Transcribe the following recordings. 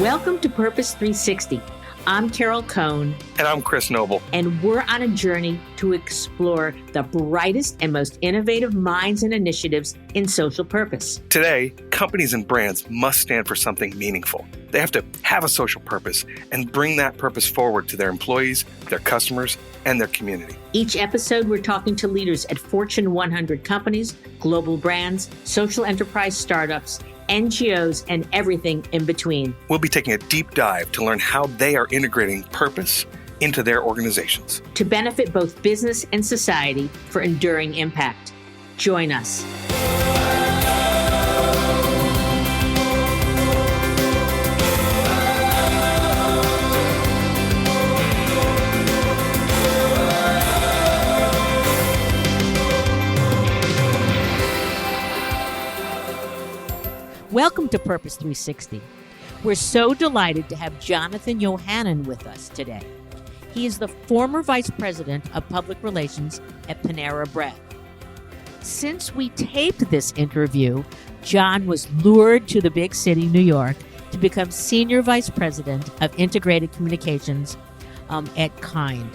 Welcome to Purpose 360. I'm Carol Cohn. And I'm Chris Noble. And we're on a journey to explore the brightest and most innovative minds and initiatives in social purpose. Today, companies and brands must stand for something meaningful. They have to have a social purpose and bring that purpose forward to their employees, their customers, and their community. Each episode, we're talking to leaders at Fortune 100 companies, global brands, social enterprise startups, NGOs, and everything in between. We'll be taking a deep dive to learn how they are integrating purpose into their organizations to benefit both business and society for enduring impact. Join us. Welcome to Purpose 360. We're so delighted to have Jonathan Yohannan with us today. He is the former Vice President of Public Relations at Panera Bread. Since we taped this interview, John was lured to the big city, New York, to become Senior Vice President of Integrated Communications at Kind.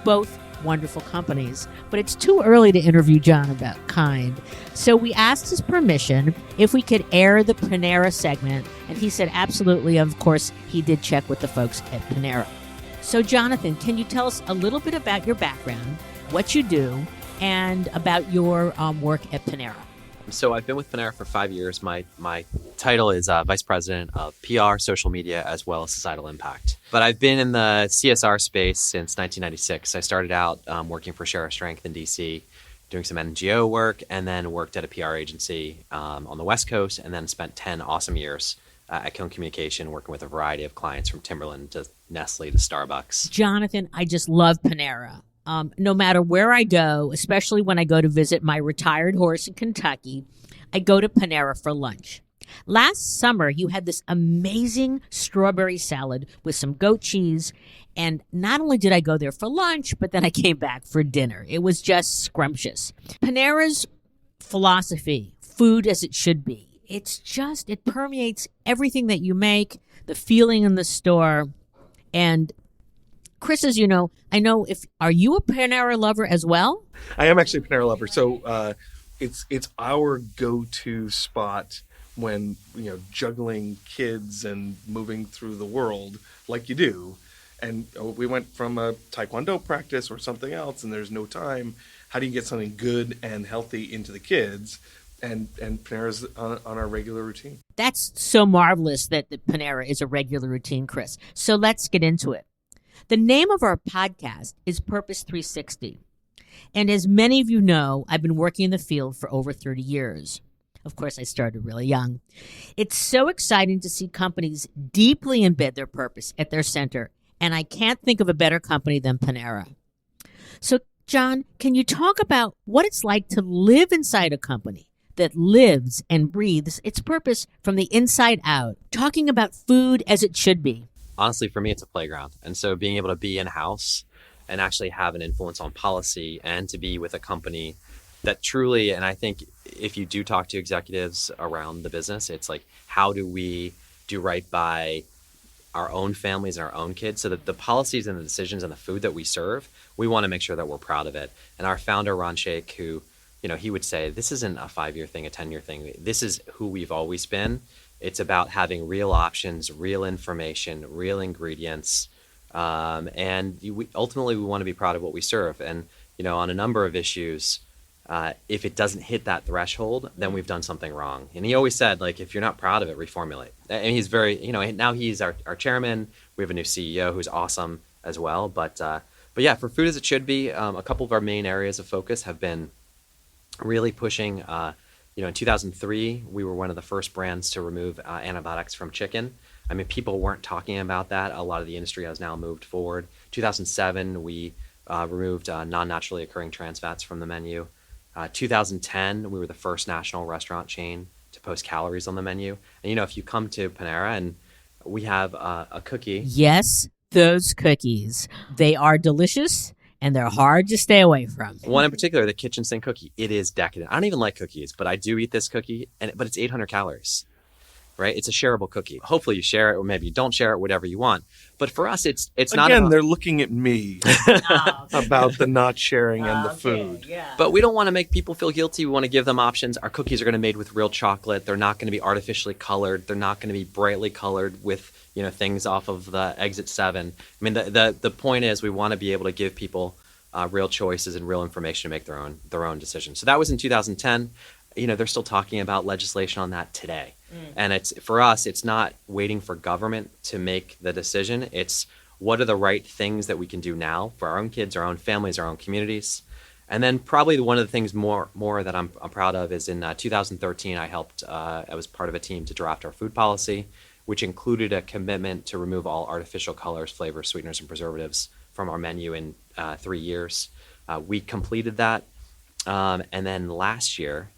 Both wonderful companies, but it's too early to interview John about Kind. So we asked his permission if we could air the Panera segment, and he said absolutely. Of course, he did check with the folks at Panera. So Jonathan, can you tell us a little bit about your background, what you do, and about your work at Panera? So I've been with Panera for 5 years. My title is Vice President of PR, Social Media, as well as Societal Impact. But I've been in the CSR space since 1996. I started out working for Share Our Strength in DC, doing some NGO work, and then worked at a PR agency on the West Coast, and then spent 10 awesome years at Cone Communication, working with a variety of clients from Timberland to Nestle to Starbucks. Jonathan, I just love Panera. No matter where I go, especially when I go to visit my retired horse in Kentucky, I go to Panera for lunch. Last summer, you had this amazing strawberry salad with some goat cheese. And not only did I go there for lunch, but then I came back for dinner. It was just scrumptious. Panera's philosophy, food as it should be. It permeates everything that you make, the feeling in the store. And Chris, as you know, are you a Panera lover as well? I am actually a Panera lover. So it's our go-to spot when, juggling kids and moving through the world like you do. And we went from a Taekwondo practice or something else, and there's no time. How do you get something good and healthy into the kids? And Panera's on our regular routine. That's so marvelous that the Panera is a regular routine, Chris. So let's get into it. The name of our podcast is Purpose 360. And as many of you know, I've been working in the field for over 30 years. Of course, I started really young. It's so exciting to see companies deeply embed their purpose at their center. And I can't think of a better company than Panera. So, John, can you talk about what it's like to live inside a company that lives and breathes its purpose from the inside out, talking about food as it should be? Honestly, for me, it's a playground. And so being able to be in-house and actually have an influence on policy and to be with a company that truly, and I think if you do talk to executives around the business, it's like, how do we do right by our own families and our own kids so that the policies and the decisions and the food that we serve, we want to make sure that we're proud of it. And our founder, Shaich, who, he would say, this isn't a 5-year thing, a 10-year thing. This is who we've always been. It's about having real options, real information, real ingredients, and ultimately we want to be proud of what we serve. And on a number of issues, if it doesn't hit that threshold, then we've done something wrong. And he always said, if you're not proud of it, reformulate. And he's very, now he's our chairman. We have a new CEO who's awesome as well. But yeah, for food as it should be, a couple of our main areas of focus have been really pushing. In 2003, we were one of the first brands to remove antibiotics from chicken. I mean, people weren't talking about that. A lot of the industry has now moved forward. 2007, we removed non-naturally occurring trans fats from the menu. 2010, we were the first national restaurant chain to post calories on the menu. And, if you come to Panera and we have a cookie. Yes, those cookies. They are delicious. And they're hard to stay away from. One in particular, the kitchen sink cookie, it is decadent. I don't even like cookies, but I do eat this cookie, but it's 800 calories. right? It's a shareable cookie. Hopefully you share it, or maybe you don't share it, whatever you want. But for us, it's not Again, about, they're looking at me about the not sharing and the food. Yeah. but we don't want to make people feel guilty. We want to give them options. Our cookies are going to be made with real chocolate. They're not going to be artificially colored. They're not going to be brightly colored with, things off of the Exit 7. I mean, the point is we want to be able to give people real choices and real information to make their own decisions. So that was in 2010. They're still talking about legislation on that today. And for us, it's not waiting for government to make the decision. It's what are the right things that we can do now for our own kids, our own families, our own communities. And then probably one of the things more that I'm proud of is in 2013, I was part of a team to draft our food policy, which included a commitment to remove all artificial colors, flavors, sweeteners, and preservatives from our menu in 3 years. We completed that. And then last year,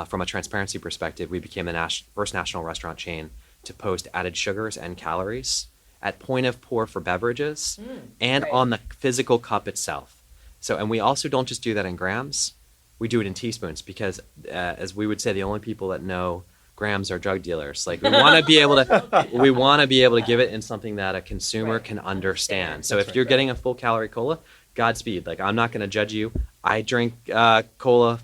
from a transparency perspective, we became the first national restaurant chain to post added sugars and calories at point of pour for beverages and on the physical cup itself. And we also don't just do that in grams, we do it in teaspoons because, as we would say, the only people that know grams are drug dealers. Like we want to be able to give it in something that a consumer can understand. So if you're getting a full calorie cola, Godspeed. Like I'm not going to judge you. I drink cola,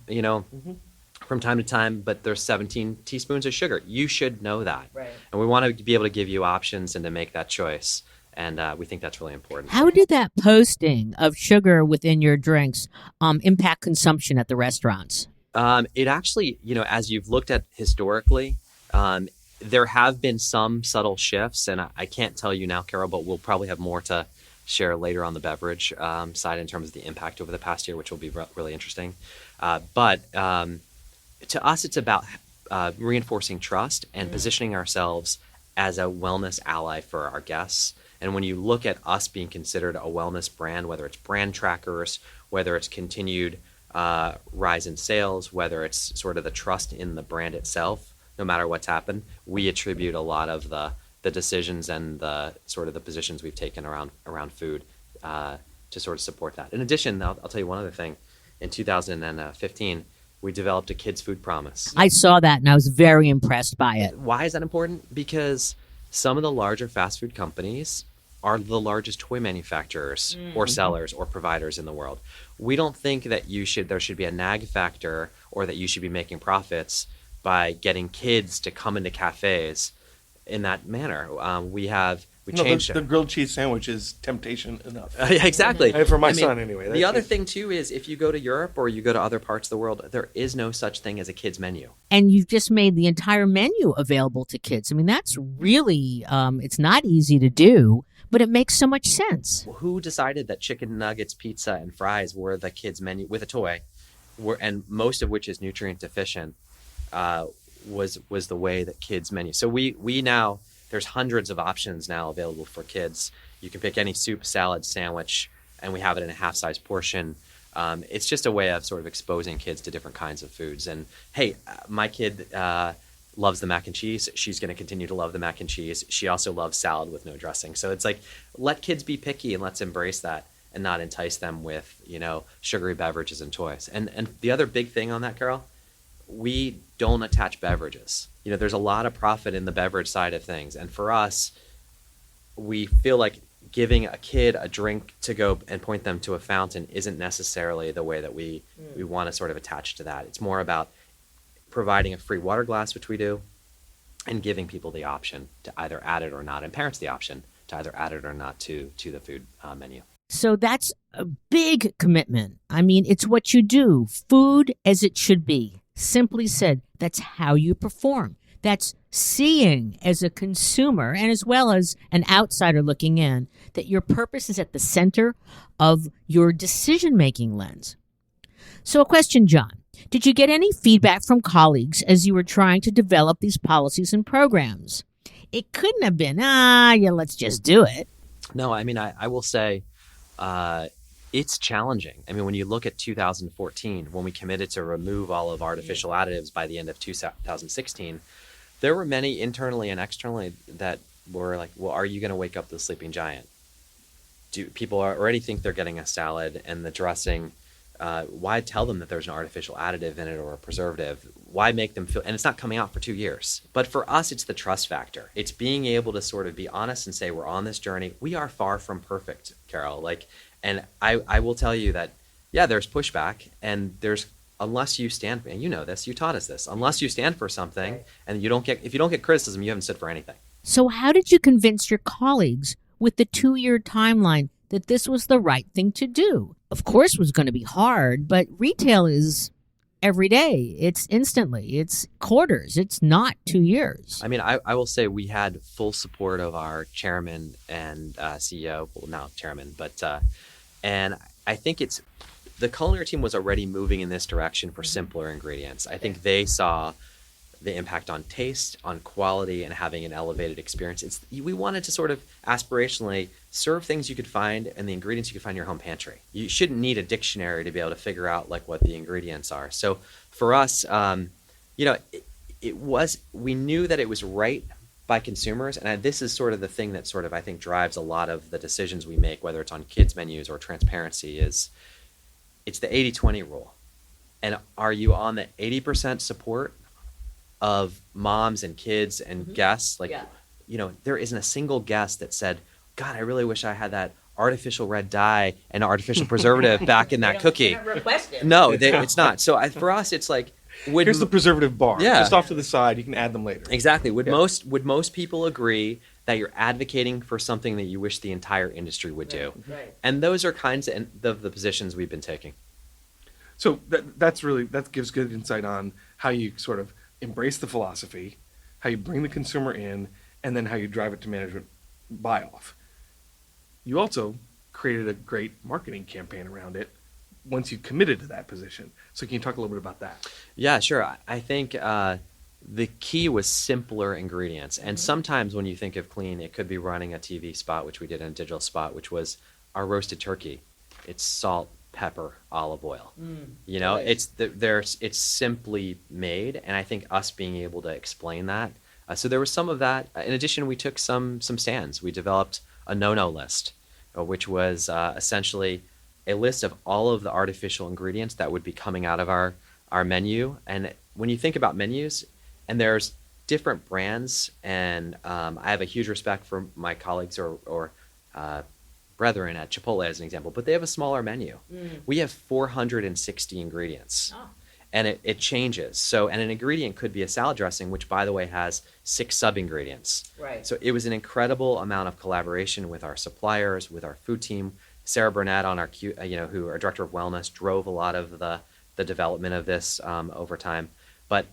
from time to time, but there's 17 teaspoons of sugar. You should know that. Right. And we want to be able to give you options and to make that choice. And we think that's really important. How did that posting of sugar within your drinks impact consumption at the restaurants? It actually, as you've looked at historically, there have been some subtle shifts. And I can't tell you now, Carol, but we'll probably have more to share later on the beverage side in terms of the impact over the past year, which will be really interesting. But to us, it's about reinforcing trust and positioning ourselves as a wellness ally for our guests. And when you look at us being considered a wellness brand, whether it's brand trackers, whether it's continued rise in sales, whether it's sort of the trust in the brand itself, no matter what's happened, we attribute a lot of the decisions and the sort of the positions we've taken around food to sort of support that. In addition, I'll tell you one other thing. In 2015, we developed a kids' food promise. I saw that and I was very impressed by it. Why is that important? Because some of the larger fast food companies are the largest toy manufacturers or sellers or providers in the world. We don't think that there should be a nag factor or that you should be making profits by getting kids to come into cafes in that manner. The grilled cheese sandwich is temptation enough. Exactly. For my son, anyway. The other thing, too, is if you go to Europe or you go to other parts of the world, there is no such thing as a kid's menu. And you've just made the entire menu available to kids. I mean, that's really, it's not easy to do, but it makes so much sense. Who decided that chicken nuggets, pizza, and fries were the kids' menu with a toy, and most of which is nutrient deficient, was the way that kids' menu. So we now... There's hundreds of options now available for kids. You can pick any soup, salad, sandwich, and we have it in a half-size portion. It's just a way of sort of exposing kids to different kinds of foods. And hey, my kid loves the mac and cheese. She's going to continue to love the mac and cheese. She also loves salad with no dressing. So it's like, let kids be picky and let's embrace that and not entice them with, sugary beverages and toys. And the other big thing on that, Carol, we don't attach beverages. There's a lot of profit in the beverage side of things. And for us, we feel like giving a kid a drink to go and point them to a fountain isn't necessarily the way that we want to sort of attach to that. It's more about providing a free water glass, which we do, and giving people the option to either add it or not, and parents the option to either add it or not to the food menu. So that's a big commitment. I mean, it's what you do. Food as it should be. Simply said, that's how you perform. That's seeing as a consumer and as well as an outsider looking in that your purpose is at the center of your decision-making lens. So a question, John. Did you get any feedback from colleagues as you were trying to develop these policies and programs? It couldn't have been, let's just do it. No, I mean, I will say it's challenging. I mean, when you look at 2014, when we committed to remove all of artificial additives by the end of 2016, there were many internally and externally that were like, well, are you going to wake up the sleeping giant? Do people already think they're getting a salad and the dressing Why tell them that there's an artificial additive in it or a preservative? Why make them feel, and it's not coming out for 2 years. But for us, it's the trust factor. It's being able to sort of be honest and say, we're on this journey. We are far from perfect, Carol. And I will tell you that, yeah, there's pushback, and unless you stand, and you know this, you taught us this, unless you stand for something, and if you don't get criticism, you haven't stood for anything. So how did you convince your colleagues with the 2-year timeline that this was the right thing to do? Of course it was going to be hard, but retail is every day. It's instantly. It's quarters. It's not 2 years. I mean, I will say we had full support of our chairman and CEO, well, now chairman, but and I think the culinary team was already moving in this direction for simpler ingredients. I think they saw the impact on taste, on quality, and having an elevated experience. We wanted to sort of aspirationally serve things you could find and the ingredients you could find in your home pantry. You shouldn't need a dictionary to be able to figure out what the ingredients are. So for us, we knew that it was right by consumers, and this is sort of the thing that sort of I think drives a lot of the decisions we make, whether it's on kids menus or transparency, it's the 80-20 rule. And are you on the 80% support of moms and kids and guests? There isn't a single guest that said, God, I really wish I had that artificial red dye and artificial preservative back in that cookie. No, it's not. So for us, it's here's the preservative bar. Yeah. Just off to the side. You can add them later. Exactly. Would most people agree that you're advocating for something that you wish the entire industry would do? Right. And those are kinds of the positions we've been taking. So that gives good insight on how you sort of embrace the philosophy, how you bring the consumer in, and then how you drive it to management buy-off. You also created a great marketing campaign around it once you committed to that position. So can you talk a little bit about that? Yeah, sure. I think the key was simpler ingredients. And sometimes when you think of clean, it could be running a TV spot, which we did in a digital spot, which was our roasted turkey. It's salt, pepper, olive oil. Right. It's simply made, and I think us being able to explain that. So there was some of that. In addition, we took some stands. We developed a no-no list, which was essentially a list of all of the artificial ingredients that would be coming out of our menu. And when you think about menus, and there's different brands, and I have a huge respect for my colleagues or brethren at Chipotle as an example, but they have a smaller menu. We have 460 ingredients. And it changes. So, and an ingredient could be a salad dressing, which by the way has 6 sub-ingredients. Right. So it was an incredible amount of collaboration with our suppliers, with our food team. Sarah Burnett on who our director of wellness, drove a lot of the development of this over time. But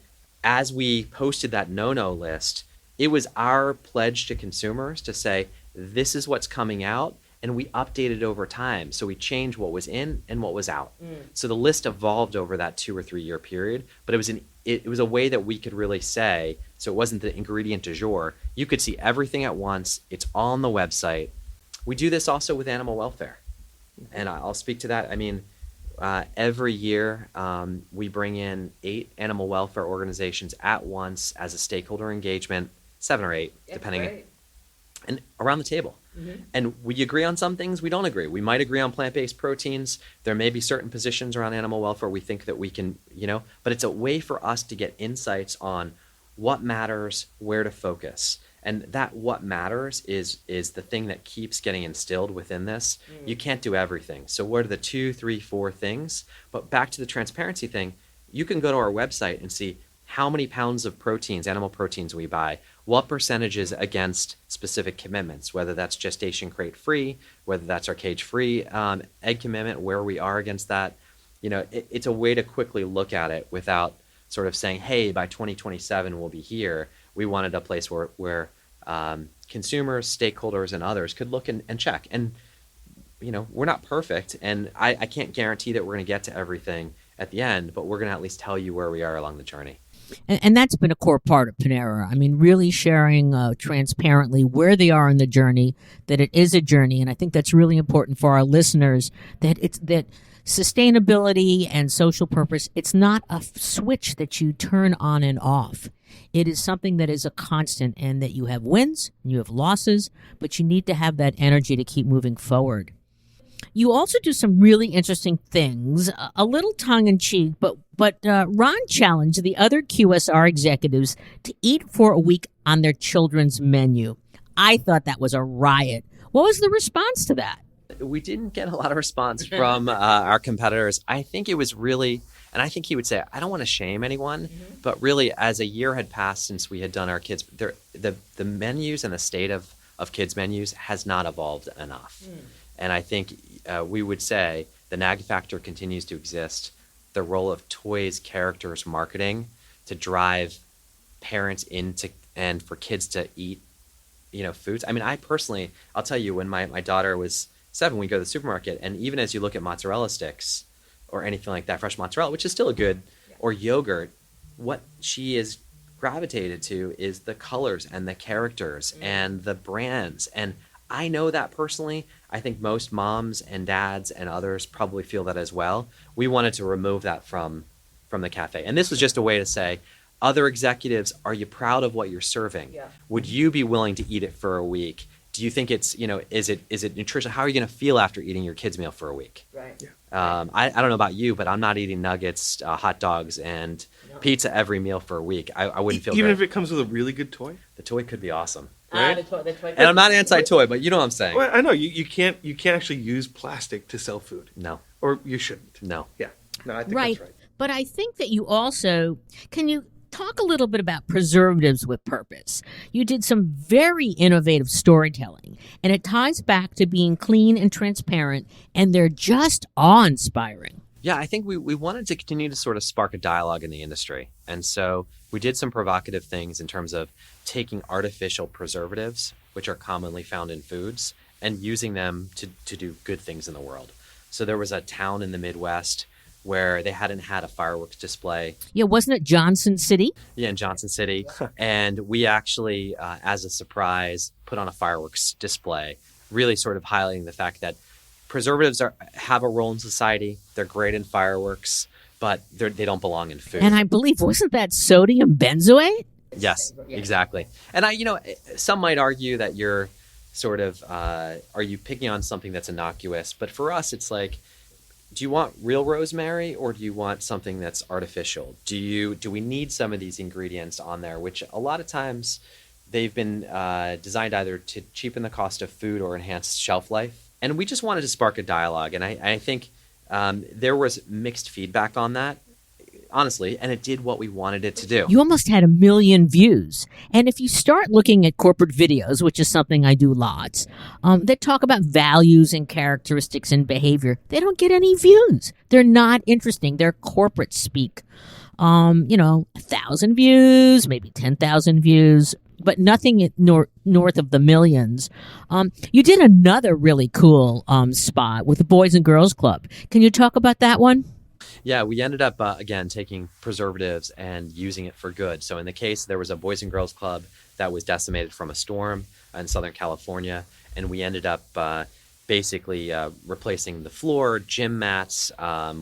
as we posted that no-no list, it was our pledge to consumers to say, this is what's coming out. And we updated over time. So we changed what was in and what was out. So the list evolved over that 2 or 3 year period, but it was a way that we could really say, so it wasn't the ingredient du jour. You could see everything at once. It's all on the website. We do this also with animal welfare. And I'll speak to that. I mean, every year we bring in 8 animal welfare organizations at once as a stakeholder engagement, 7 or 8, depending, and around the table. And we agree on some things, we don't agree. We might agree on plant-based proteins. There may be certain positions around animal welfare we think that we can, but it's a way for us to get insights on what matters, where to focus. And that what matters is the thing that keeps getting instilled within this. You can't do everything. So what are the 2, 3, 4 things? But back to the transparency thing, you can go to our website and see how many pounds of proteins, animal proteins we buy, what percentages against specific commitments, whether that's gestation crate free, whether that's our cage free egg commitment, where we are against that. It's a way to quickly look at it without sort of saying, hey, by 2027 we'll be here. We wanted a place where consumers, stakeholders, and others could look and check. And we're not perfect, and I can't guarantee that we're going to get to everything at the end, but we're going to at least tell you where we are along the journey. And that's been a core part of Panera. I mean, really sharing transparently where they are in the journey, that it is a journey. And I think that's really important for our listeners, that sustainability and social purpose, it's not a switch that you turn on and off. It is something that is a constant, and that you have wins and you have losses, but you need to have that energy to keep moving forward. You also do some really interesting things, a little tongue in cheek, but Ron challenged the other QSR executives to eat for a week on their children's menu. I thought that was a riot. What was the response to that? We didn't get a lot of response from our competitors. I think it was really, and I think he would say, I don't want to shame anyone, but really, as a year had passed since we had done our kids, the menus and the state of kids' menus has not evolved enough. And I think we would say the nag factor continues to exist. The role of toys, characters, marketing to drive parents into and for kids to eat, foods. I mean, I personally, I'll tell you, when my daughter was 7, we go to the supermarket, and even as you look at mozzarella sticks or anything like that, fresh mozzarella, which is still a good, or yogurt, what she is gravitated to is the colors and the characters and the brands. And I know that personally. I think most moms and dads and others probably feel that as well. We wanted to remove that from the cafe. And this was just a way to say, other executives, are you proud of what you're serving? Yeah. Would you be willing to eat it for a week? Do you think it's, is it nutritious? How are you going to feel after eating your kids' meal for a week? Right. Yeah. I don't know about you, but I'm not eating nuggets, hot dogs, and pizza every meal for a week. I wouldn't feel even great. if it comes with a really good toy. The toy could be awesome. Right? The toy. And I'm not anti-toy, but you know what I'm saying. Well, I know you can't actually use plastic to sell food, No, or you shouldn't. no. Yeah, no, I think Right. that's right. But I think that you also can you talk a little bit about preservatives with purpose. You did some very innovative storytelling, and it ties back to being clean and transparent, and they're just awe-inspiring. Yeah, I think we wanted to continue to sort of spark a dialogue in the industry. And so we did some provocative things in terms of taking artificial preservatives, which are commonly found in foods, and using them to do good things in the world. So there was a town in the Midwest where they hadn't had a fireworks display. Yeah, wasn't it Johnson City? Yeah, in Johnson City. And we actually, as a surprise, put on a fireworks display, really sort of highlighting the fact that preservatives have a role in society. They're great in fireworks, but they don't belong in food. And I believe, wasn't that sodium benzoate? Yes, exactly. And some might argue that you're sort of, are you picking on something that's innocuous? But for us, it's like, do you want real rosemary or do you want something that's artificial? Do we need some of these ingredients on there, which a lot of times they've been designed either to cheapen the cost of food or enhance shelf life? And we just wanted to spark a dialogue. And I think there was mixed feedback on that, honestly, and it did what we wanted it to do. You almost had 1 million views. And if you start looking at corporate videos, which is something I do lots, that talk about values and characteristics and behavior, they don't get any views. They're not interesting. They're corporate speak. 1,000 views, maybe 10,000 views, but nothing north of the millions. You did another really cool spot with the Boys and Girls Club. Can you talk about that one? Yeah, we ended up, again, taking preservatives and using it for good. So in the case, there was a Boys and Girls Club that was decimated from a storm in Southern California, and we ended up basically replacing the floor, gym mats.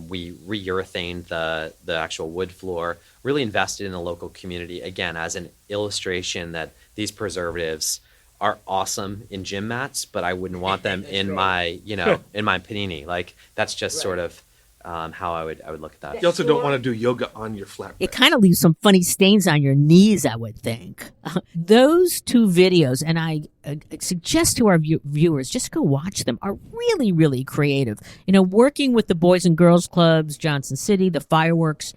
We re-urethaned the actual wood floor, really invested in the local community, again, as an illustration that these preservatives are awesome in gym mats, but I wouldn't want them in my, in my panini. Like, that's just sort of how I would look at that. You also don't want to do yoga on your flatbread. It kind of leaves some funny stains on your knees, I would think. Those two videos, and I suggest to our viewers, just go watch them, are really, really creative. Working with the Boys and Girls Clubs, Johnson City, the fireworks,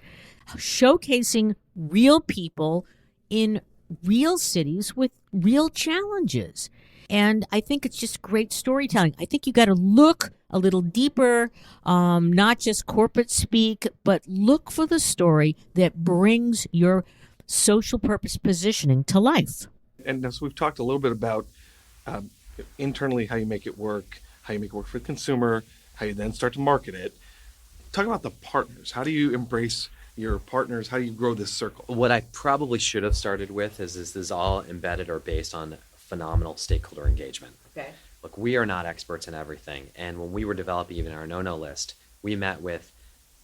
showcasing real people in real cities with real challenges. And I think it's just great storytelling. I think you got to look a little deeper, not just corporate speak, but look for the story that brings your social purpose positioning to life. And so we've talked a little bit about internally how you make it work for the consumer, how you then start to market it. Talk about the partners. How do you embrace your partners? How do you grow this circle? What I probably should have started with is this is all embedded or based on phenomenal stakeholder engagement. Okay. Look, we are not experts in everything. And when we were developing even our no-no list, we met with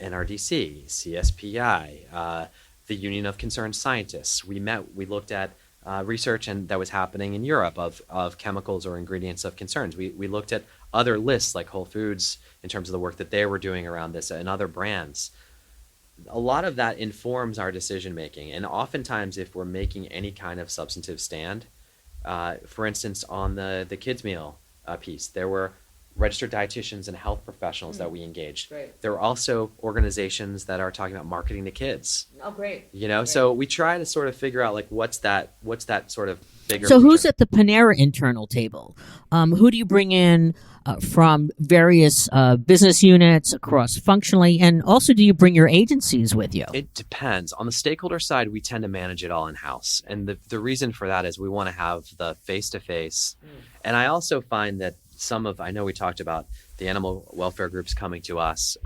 NRDC, CSPI, the Union of Concerned Scientists. We looked at research that was happening in Europe of chemicals or ingredients of concerns. We looked at other lists like Whole Foods in terms of the work that they were doing around this and other brands. A lot of that informs our decision making. And oftentimes, if we're making any kind of substantive stand, for instance, on the kids' meal piece, there were registered dietitians and health professionals that we engaged. Great. There were also organizations that are talking about marketing to kids. Oh, great. So we try to sort of figure out like what's that sort of bigger. So who's picture. at the Panera internal table? Who do you bring in from various business units across functionally, and also do you bring your agencies with you? It depends. On the stakeholder side, we tend to manage it all in-house. And the reason for that is we want to have the face-to-face. And I also find that I know we talked about the animal welfare groups coming to us.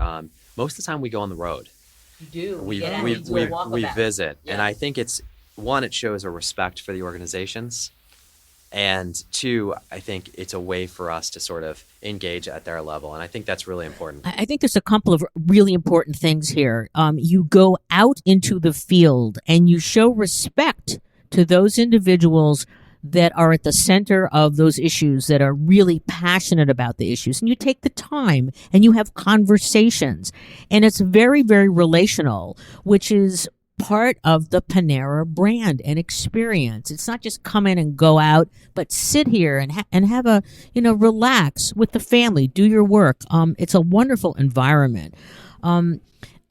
Most of the time we go on the road. You do. We visit. Yes. And I think it shows a respect for the organizations. And two, I think it's a way for us to sort of engage at their level. And I think that's really important. I think there's a couple of really important things here. You go out into the field and you show respect to those individuals that are at the center of those issues, that are really passionate about the issues. And you take the time and you have conversations. And it's very, very relational, which is part of the Panera brand and experience. It's not just come in and go out, but sit here and have a, relax with the family, do your work. It's a wonderful environment.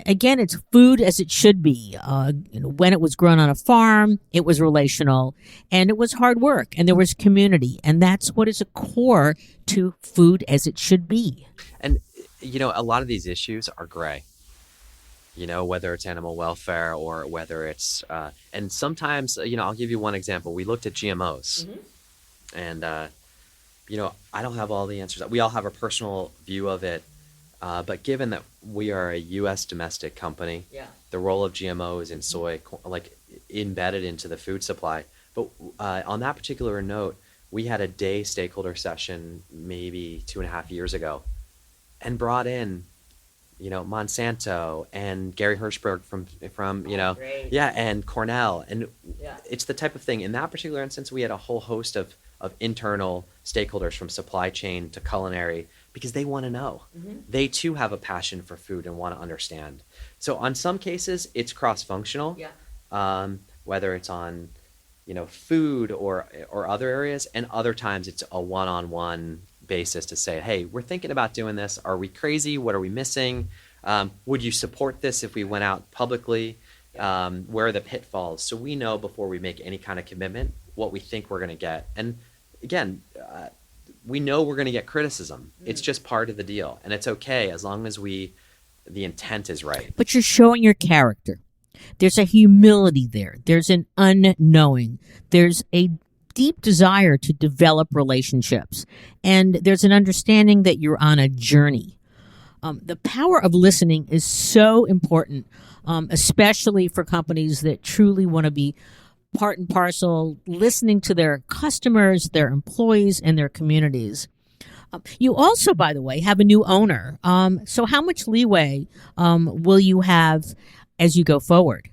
Again, it's food as it should be. When it was grown on a farm, it was relational, and it was hard work, and there was community, and that's what is a core to food as it should be. And, a lot of these issues are gray. Whether it's animal welfare or whether it's, and sometimes, I'll give you one example. We looked at GMOs, and, I don't have all the answers. We all have a personal view of it. But given that we are a U.S. domestic company, the role of GMOs in soy, like embedded into the food supply. But on that particular note, we had a day stakeholder session maybe 2.5 years ago, and brought in, Monsanto and Gary Hirschberg from and Cornell, and it's the type of thing. In that particular instance, we had a whole host of internal stakeholders from supply chain to culinary, because they want to know. They too have a passion for food and want to understand. So on some cases, it's cross-functional, whether it's on, food or other areas, and other times it's a one-on-one basis to say, hey, we're thinking about doing this. Are we crazy? What are we missing? Would you support this if we went out publicly? Where are the pitfalls? So we know before we make any kind of commitment what we think we're going to get. And again, we know we're going to get criticism. It's just part of the deal. And it's okay as long as the intent is right. But you're showing your character. There's a humility there. There's an unknowing. There's a deep desire to develop relationships. And there's an understanding that you're on a journey. The power of listening is so important, especially for companies that truly want to be part and parcel, listening to their customers, their employees, and their communities. You also, by the way, have a new owner. So how much leeway will you have as you go forward?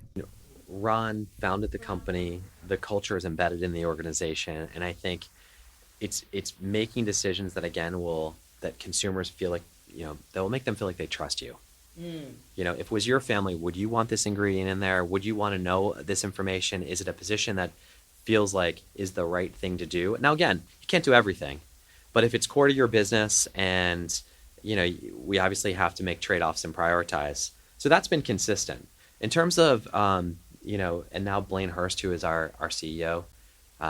Ron founded the company. The culture is embedded in the organization. And I think it's making decisions that, again, that consumers feel like, that will make them feel like they trust you. If it was your family, would you want this ingredient in there? Would you want to know this information? Is it a position that feels like is the right thing to do? Now, again, you can't do everything, but if it's core to your business and, we obviously have to make trade-offs and prioritize. So that's been consistent. In terms of, and now Blaine Hurst, who is our CEO,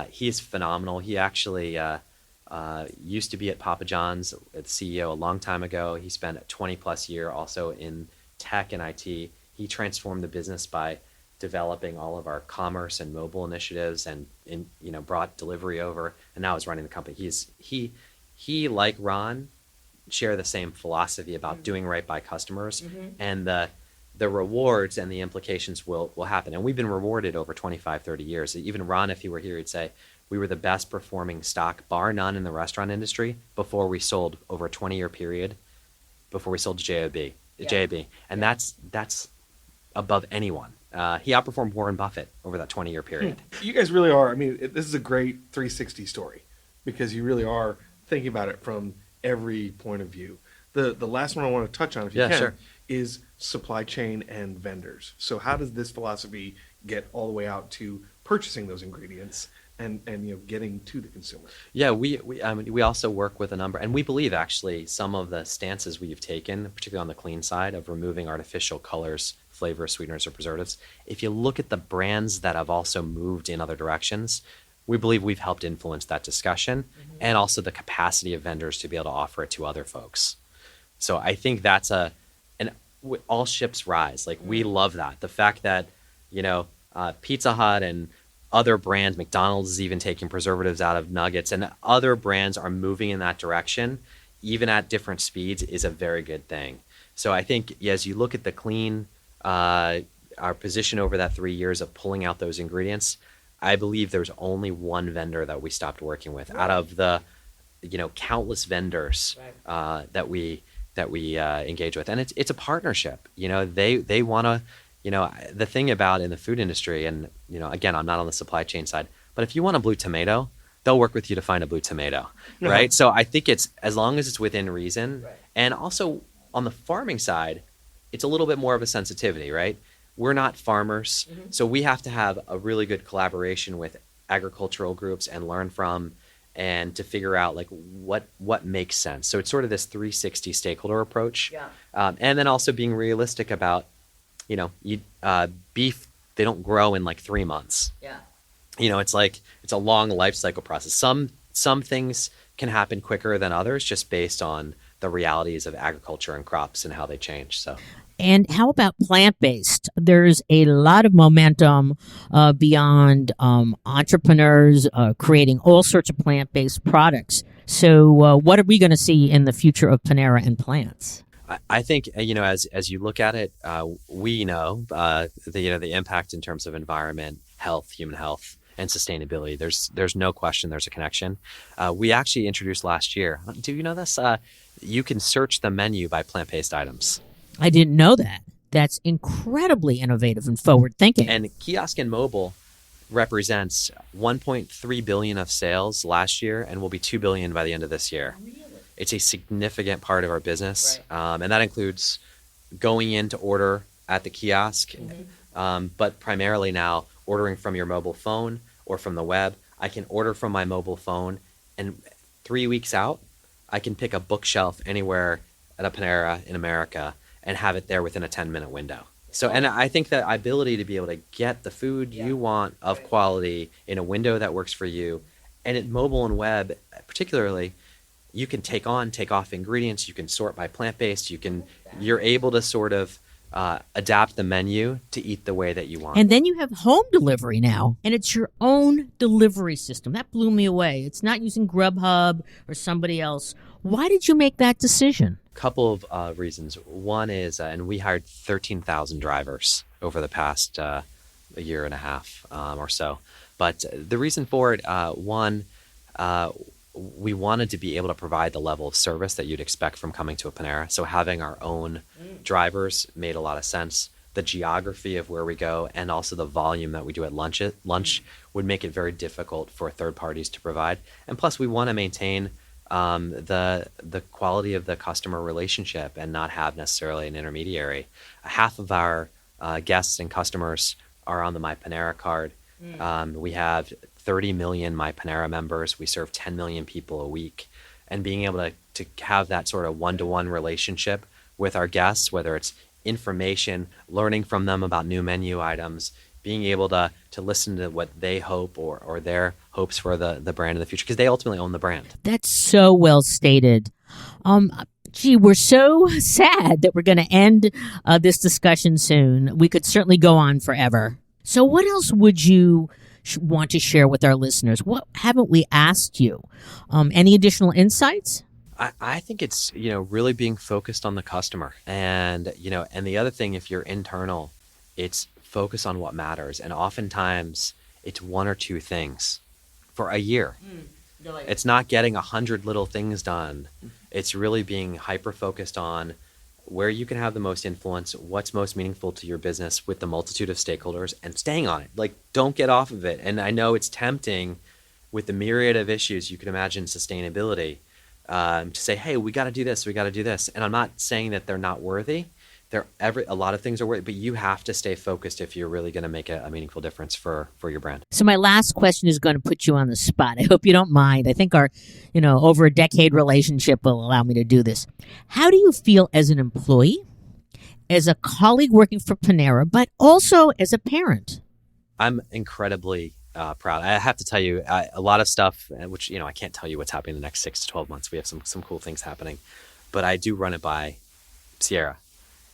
he is phenomenal. He actually used to be at Papa John's, the CEO, a long time ago. He spent a 20-plus year also in tech and IT. He transformed the business by developing all of our commerce and mobile initiatives, and brought delivery over, and now is running the company. He like Ron share the same philosophy about doing right by customers, and the rewards and the implications will happen. And we've been rewarded over 25, 30 years. Even Ron, if he were here, he'd say we were the best performing stock, bar none, in the restaurant industry before we sold over a 20-year period, before we sold to JAB. And that's above anyone. He outperformed Warren Buffett over that 20-year period. You guys really are. I mean, this is a great 360 story, because you really are thinking about it from every point of view. The last one I want to touch on, if you Yeah, can, sure. is supply chain and vendors. So how does this philosophy get all the way out to purchasing those ingredients and getting to the consumer? Yeah, we also work with a number, and we believe actually some of the stances we've taken, particularly on the clean side of removing artificial colors, flavors, sweeteners, or preservatives. If you look at the brands that have also moved in other directions, we believe we've helped influence that discussion and also the capacity of vendors to be able to offer it to other folks. So I think that's all ships rise. Like, we love that. The fact that, Pizza Hut and other brands, McDonald's is even taking preservatives out of nuggets, and other brands are moving in that direction, even at different speeds, is a very good thing. So I think as you look at the clean, our position over that 3 years of pulling out those ingredients, I believe there's only one vendor that we stopped working with out of the, countless vendors that we engage with, and it's a partnership. They want to. The thing about in the food industry, and again, I'm not on the supply chain side, but if you want a blue tomato, they'll work with you to find a blue tomato, right? So I think it's, as long as it's within reason, and also on the farming side, it's a little bit more of a sensitivity, right? We're not farmers, so we have to have a really good collaboration with agricultural groups and learn from, and to figure out like what makes sense. So it's sort of this 360 stakeholder approach, and then also being realistic about, beef, they don't grow in like 3 months. It's a long life cycle process. Some things can happen quicker than others, just based on the realities of agriculture and crops and how they change. So. And how about plant-based? There's a lot of momentum beyond entrepreneurs creating all sorts of plant-based products. So what are we going to see in the future of Panera and plants? I think, as you look at it, we know the impact in terms of environment, health, human health, and sustainability. There's no question there's a connection. We actually introduced last year. Do you know this? You can search the menu by plant-based items. I didn't know that. That's incredibly innovative and forward-thinking. And kiosk and mobile represents 1.3 billion of sales last year, and will be 2 billion by the end of this year. Really? It's a significant part of our business, and that includes going in to order at the kiosk, but primarily now ordering from your mobile phone or from the web. I can order from my mobile phone, and 3 weeks out, I can pick a bookshelf anywhere at a Panera in America and have it there within a 10-minute window. So, and I think the ability to be able to get the food you want of quality in a window that works for you, and at mobile and web particularly, you can take off ingredients, you can sort by plant-based, you're able to sort of adapt the menu to eat the way that you want. And then you have home delivery now, and it's your own delivery system. That blew me away. It's not using Grubhub or somebody else. Why did you make that decision? Couple of reasons. One is, and we hired 13,000 drivers over the past a year and a half or so. But the reason for it, one, we wanted to be able to provide the level of service that you'd expect from coming to a Panera. So having our own drivers made a lot of sense. The geography of where we go, and also the volume that we do at lunch would make it very difficult for third parties to provide. And plus, we want to maintain the quality of the customer relationship and not have necessarily an intermediary. Half of our guests and customers are on the My Panera card. We have 30 million My Panera members. We serve 10 million people a week. And being able to have that sort of one-to-one relationship with our guests, whether it's information, learning from them about new menu items, being able to listen to what they hope or their hopes for the brand in the future, because they ultimately own the brand. That's so well stated. We're so sad that we're going to end this discussion soon. We could certainly go on forever. So what else would you want to share with our listeners? What haven't we asked you? Any additional insights? I think it's, really being focused on the customer. And, and the other thing, if you're internal, it's focus on what matters. And oftentimes it's one or two things for a year. It's not getting 100 little things done. It's really being hyper-focused on where you can have the most influence, what's most meaningful to your business with the multitude of stakeholders, and staying on it. Like, don't get off of it. And I know it's tempting with the myriad of issues you can imagine, sustainability, to say, hey, we got to do this, we got to do this. And I'm not saying that they're not worthy. A lot of things are worthy, but you have to stay focused if you're really going to make a meaningful difference for your brand. So my last question is going to put you on the spot. I hope you don't mind. I think our, over a decade relationship will allow me to do this. How do you feel as an employee, as a colleague working for Panera, but also as a parent? I'm incredibly proud. I have to tell you, a lot of stuff, which, I can't tell you what's happening in the next 6 to 12 months. We have some cool things happening, but I do run it by Sierra.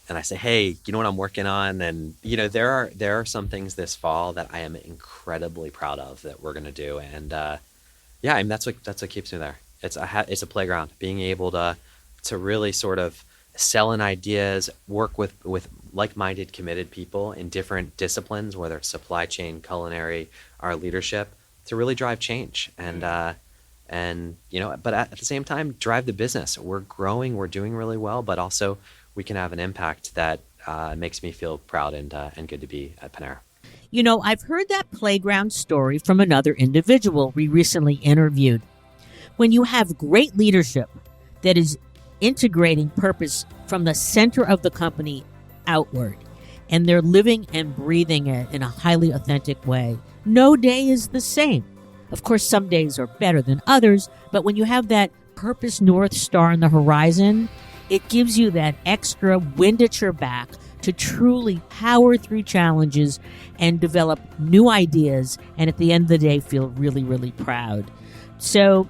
And I say, hey, you know what I'm working on? And, there are some things this fall that I am incredibly proud of that we're going to do. And that's what keeps me there. It's a playground, being able to really sort of sell in ideas, work with like-minded, committed people in different disciplines, whether it's supply chain, culinary, our leadership, to really drive change. And but at the same time, drive the business. We're growing, we're doing really well, but also we can have an impact that makes me feel proud and good to be at Panera. I've heard that playground story from another individual we recently interviewed. When you have great leadership that is integrating purpose from the center of the company outward, and they're living and breathing it in a highly authentic way, no day is the same. Of course, some days are better than others, but when you have that purpose North Star on the horizon, it gives you that extra wind at your back to truly power through challenges and develop new ideas, and at the end of the day, feel really, really proud. So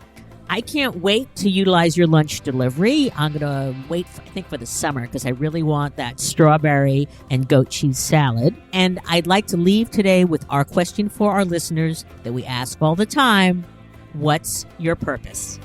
I can't wait to utilize your lunch delivery. I'm going to wait, for the summer, because I really want that strawberry and goat cheese salad. And I'd like to leave today with our question for our listeners that we ask all the time. What's your purpose?